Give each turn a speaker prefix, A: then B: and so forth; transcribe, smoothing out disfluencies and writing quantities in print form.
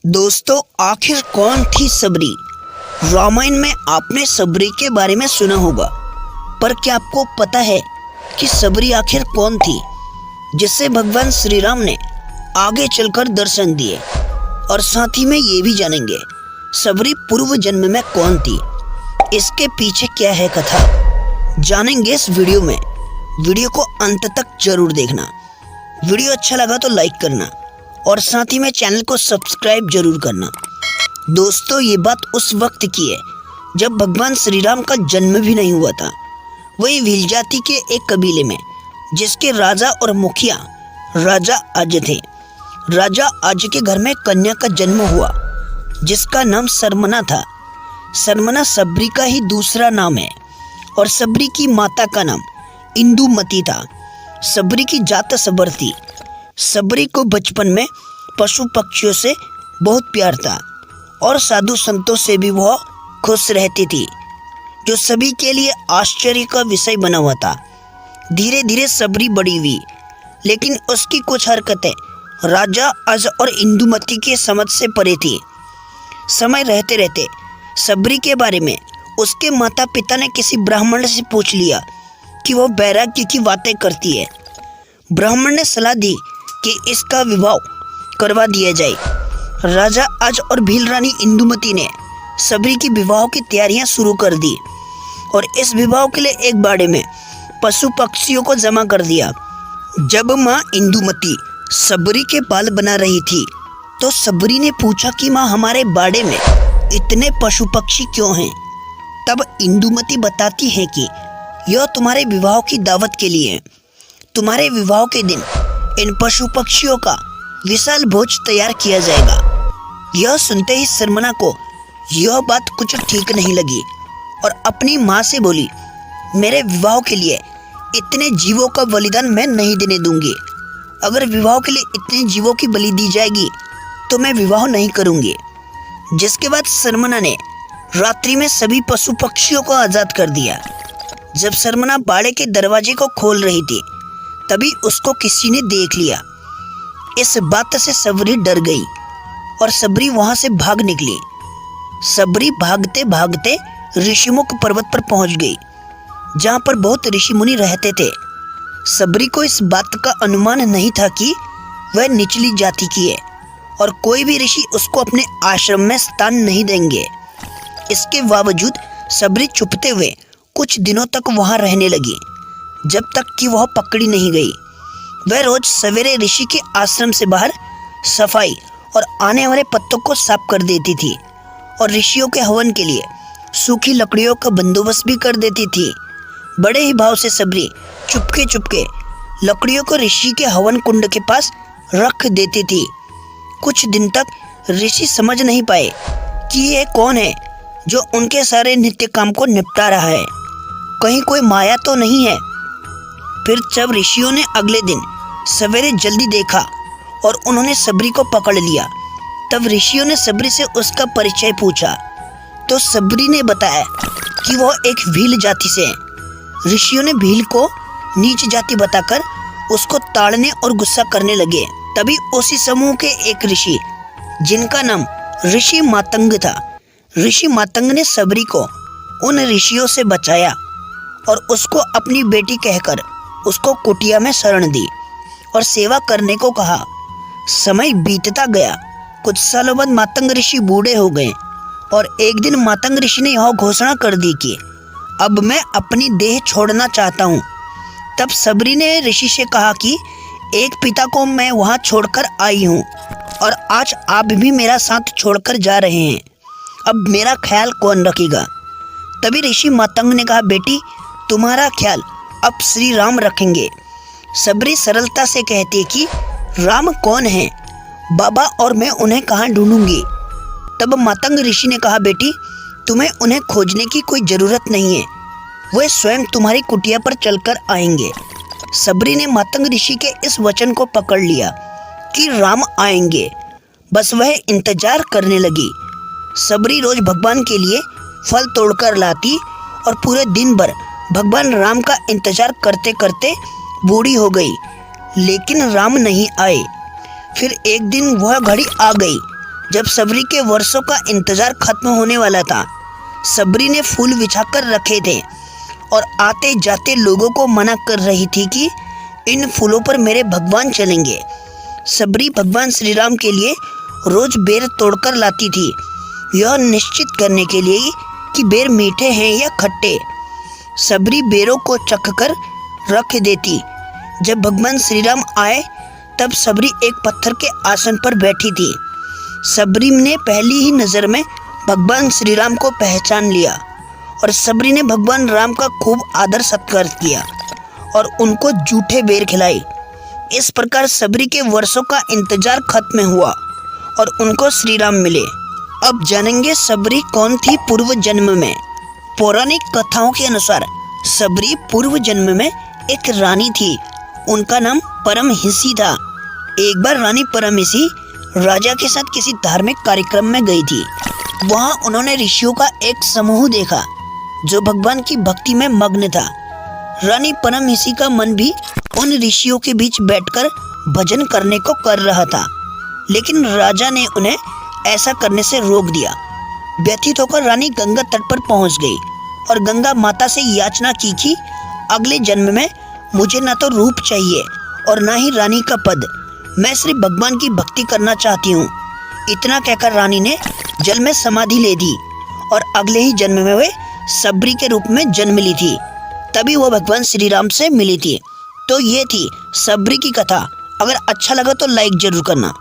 A: दोस्तों, आखिर कौन थी सबरी? रामायण में आपने सबरी के बारे में सुना होगा, पर क्या आपको पता है कि सबरी आखिर कौन थी जिससे भगवान श्री राम ने आगे चलकर दर्शन दिए? और साथ ही में ये भी जानेंगे सबरी पूर्व जन्म में कौन थी, इसके पीछे क्या है कथा, जानेंगे इस वीडियो में। वीडियो को अंत तक जरूर देखना। वीडियो अच्छा लगा तो लाइक करना और साथ ही में चैनल को सब्सक्राइब जरूर करना। दोस्तों, ये बात उस वक्त की है जब भगवान श्री राम का जन्म भी नहीं हुआ था। वही भील जाति के एक कबीले में, जिसके राजा और मुखिया राजा आज थे। राजा आज के घर में कन्या का जन्म हुआ जिसका नाम सरमना था। सरमना सबरी का ही दूसरा नाम है और सबरी की माता का नाम इंदुमती था। सबरी की जात सबर थी। सबरी को बचपन में पशु पक्षियों से बहुत प्यार था और साधु संतों से भी वह खुश रहती थी, जो सभी के लिए आश्चर्य का विषय बना हुआ था। धीरे धीरे सबरी बड़ी हुई, लेकिन उसकी कुछ हरकतें राजा अज और इंदुमती के समझ से परे थी। समय रहते रहते सबरी के बारे में उसके माता पिता ने किसी ब्राह्मण से पूछ लिया कि वह वैराग्य की बातें करती है। ब्राह्मण ने सलाह दी कि इसका विवाह करवा दिया जाए। राजा अज और भील रानी इंदुमती ने सबरी की विवाह की तैयारियां शुरू कर दी और इस विवाह के लिए एक बाड़े में पशु पक्षियों को जमा कर दिया। जब माँ इंदुमती सबरी के बाल बना रही थी तो सबरी ने पूछा कि माँ, हमारे बाड़े में इतने पशु पक्षी क्यों हैं? तब इंदुमती बताती है कि यह तुम्हारे विवाह की दावत के लिए है। तुम्हारे विवाह के दिन इन पशु पक्षियों का विशाल भोज तैयार किया जाएगा। यह सुनते ही सरमना को यह बात कुछ ठीक नहीं लगी और अपनी माँ से बोली, मेरे विवाह के लिए इतने जीवों का बलिदान मैं नहीं देने दूंगी। अगर विवाह के लिए इतने जीवों की बलि दी जाएगी तो मैं विवाह नहीं करूंगी। जिसके बाद सरमना ने रात्रि में सभी पशु पक्षियों को आज़ाद कर दिया। जब सरमना बाड़े के दरवाजे को खोल रही थी तभी उसको किसी ने देख लिया। इस बात से सबरी डर गई और सबरी वहां से भाग निकली। सबरी भागते भागते ऋषिमुख पर्वत पर पहुंच गई, जहां पर बहुत ऋषि मुनि रहते थे। सबरी को इस बात का अनुमान नहीं था कि वह निचली जाति की है और कोई भी ऋषि उसको अपने आश्रम में स्थान नहीं देंगे। इसके बावजूद सबरी चुपते हुए कुछ दिनों तक वहां रहने लगी, जब तक कि वह पकड़ी नहीं गई। वह रोज सवेरे ऋषि के आश्रम से बाहर सफाई और आने वाले पत्तों को साफ कर देती थी और ऋषियों के हवन के लिए सूखी लकड़ियों का बंदोबस्त भी कर देती थी। बड़े ही भाव से सबरी चुपके चुपके लकड़ियों को ऋषि के हवन कुंड के पास रख देती थी। कुछ दिन तक ऋषि समझ नहीं पाए कि ये कौन है जो उनके सारे नित्य काम को निपटा रहा है, कहीं कोई माया तो नहीं है। फिर जब ऋषियों ने अगले दिन सवेरे जल्दी देखा और उन्होंने सबरी को पकड़ लिया, तब ऋषियों ने सबरी से उसका परिचय पूछा तो सबरी ने बताया कि वह एक भील जाति से है। ऋषियों ने भील को नीच जाति बताकर उसको ताड़ने और गुस्सा करने लगे। तभी उसी समूह के एक ऋषि, जिनका नाम ऋषि मातंग था, ऋषि मातंग ने सबरी को उन ऋषियों से बचाया और उसको अपनी बेटी कहकर उसको कुटिया में शरण दी और सेवा करने को कहा। समय बीतता गया। कुछ सालों बाद मातंग ऋषि बूढ़े हो गए और एक दिन मातंग ऋषि ने यह घोषणा कर दी कि अब मैं अपनी देह छोड़ना चाहता हूँ। तब सबरी ने ऋषि से कहा कि एक पिता को मैं वहाँ छोड़कर आई हूँ और आज आप भी मेरा साथ छोड़कर जा रहे हैं। अब मेरा ख्याल कौन रखेगा? तभी ऋषि मातंग ने कहा, बेटी, तुम्हारा ख्याल अब श्री राम रखेंगे। सबरी सरलता से कहती है कि राम कौन है बाबा, और मैं उन्हें कहाँ ढूंढूंगी? तब मातंग ऋषि ने कहा, बेटी, तुम्हें उन्हें खोजने की कोई ज़रूरत नहीं है, वे स्वयं तुम्हारी कुटिया पर चलकर आएंगे। सबरी ने मातंग ऋषि के इस वचन को पकड़ लिया कि राम आएंगे। बस वह इंतजार करने लगी। सबरी रोज भगवान के लिए फल तोड़कर लाती और पूरे दिन भर भगवान राम का इंतजार करते करते बूढ़ी हो गई, लेकिन राम नहीं आए। फिर एक दिन वह घड़ी आ गई जब सबरी के वर्षों का इंतजार खत्म होने वाला था, सबरी ने फूल बिछाकर रखे थे और आते जाते लोगों को मना कर रही थी कि इन फूलों पर मेरे भगवान चलेंगे। सबरी भगवान श्री राम के लिए रोज बेर तोड़कर लाती थी, यह निश्चित करने के लिए कि बेर मीठे हैं या खट्टे। सबरी बेरों को चखकर रख देती। जब भगवान श्री राम आए तब सबरी एक पत्थर के आसन पर बैठी थी। सबरी ने पहली ही नज़र में भगवान श्री राम को पहचान लिया और सबरी ने भगवान राम का खूब आदर सत्कार किया और उनको जूठे बेर खिलाई। इस प्रकार सबरी के वर्षों का इंतजार खत्म हुआ और उनको श्री राम मिले। अब जानेंगे सबरी कौन थी पूर्व जन्म में। पौराणिक कथाओं के अनुसार सबरी पूर्व जन्म में एक रानी थी। उनका नाम परमहिंसी था। एक बार रानी परमहिंसी राजा के साथ किसी धार्मिक कार्यक्रम में गई थी। वहाँ उन्होंने ऋषियों का एक समूह देखा जो भगवान की भक्ति में मग्न था। रानी परमहिंसी का मन भी उन ऋषियों के बीच बैठकर भजन करने को कर रहा था, लेकिन राजा ने उन्हें ऐसा करने से रोक दिया। व्यथित होकर रानी गंगा तट पर पहुंच गई और गंगा माता से याचना की कि अगले जन्म में मुझे ना तो रूप चाहिए और ना ही रानी का पद, मैं सिर्फ भगवान की भक्ति करना चाहती हूँ। इतना कहकर रानी ने जल में समाधि ले दी और अगले ही जन्म में वे सबरी के रूप में जन्म ली थी। तभी वह भगवान श्री राम से मिली थी। तो ये थी सबरी की कथा। अगर अच्छा लगा तो लाइक जरूर करना।